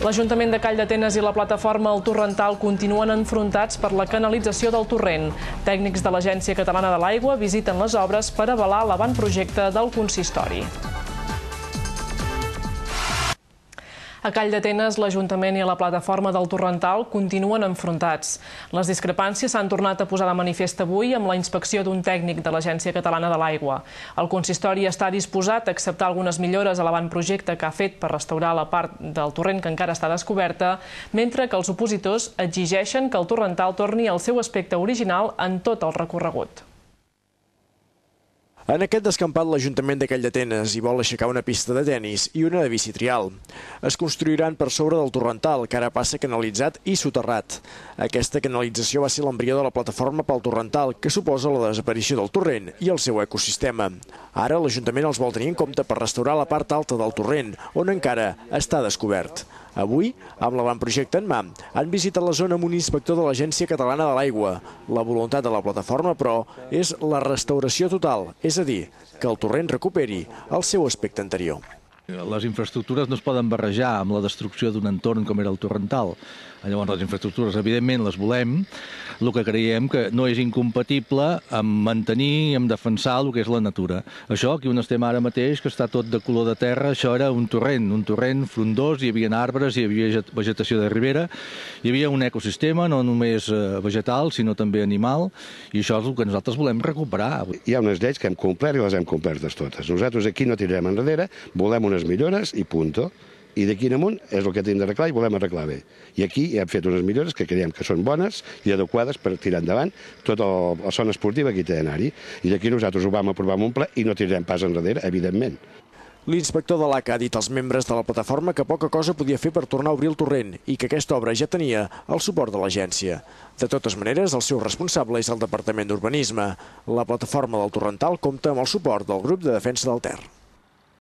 L'Ajuntament de Call d'Atenes i la plataforma El Torrental continuen enfrontats per la canalització del torrent. Tècnics de l'Agència Catalana de l'Aigua visiten les obres per avalar l'avantprojecte del consistori. A Call d'Atenes, l'Ajuntament i la plataforma del Torrental continuen enfrontats. Les discrepàncies s'han tornat a posar de manifest avui amb la inspecció d'un tècnic de l'Agència Catalana de l'Aigua. El consistori està disposat a acceptar algunes millores a l'avantprojecte que ha fet per restaurar la part del torrent que encara està descoberta, mentre que els opositors exigeixen que el Torrental torni al seu aspecte original en tot el recorregut. En aquest descampat, l'Ajuntament de Call d'Atenes hi vol aixecar una pista de tenis i una de bici trial. Es construiran per sobre del Torrental, que ara passa canalitzat i soterrat. Aquesta canalització va ser l'embrió de la plataforma pel Torrental, que suposa la desaparició del torrent i el seu ecosistema. Ara l'Ajuntament els vol tenir en compte per restaurar la part alta del torrent, on encara està descobert. Avui, amb l'avantprojecte en mà, han visitat la zona amb un inspector de l'Agència Catalana de l'Aigua. La voluntat de la plataforma, però, és la restauració total, és a dir, que el torrent recuperi el seu aspecte anterior. Les infraestructures no es poden barrejar amb la destrucció d'un entorn com era el Torrental. Llavors, les infraestructures, evidentment, les volem. El que creiem que no és incompatible amb mantenir i amb defensar el que és la natura. Això, aquí on estem ara mateix, que està tot de color de terra, això era un torrent frondós, hi havia arbres, hi havia vegetació de ribera, hi havia un ecosistema, no només vegetal, sinó també animal, i això és el que nosaltres volem recuperar. Hi ha unes lleis que hem complert i les hem complertes totes. Nosaltres aquí no tirarem enrere, volem unes millores i punto. I d'aquí en amunt és el que hem d'arreglar i volem arreglar bé. I aquí hem fet unes millores que creiem que són bones i adequades per tirar endavant tota la zona esportiva que hi té d'anar-hi. I d'aquí nosaltres ho vam aprovar amb un ple i no tirarem pas enrere, evidentment. L'inspector de l'ACA ha dit als membres de la plataforma que poca cosa podia fer per tornar a obrir el torrent i que aquesta obra ja tenia el suport de l'agència. De totes maneres, el seu responsable és el Departament d'Urbanisme. La plataforma del Torrental compta amb el suport del Grup de Defensa del Ter.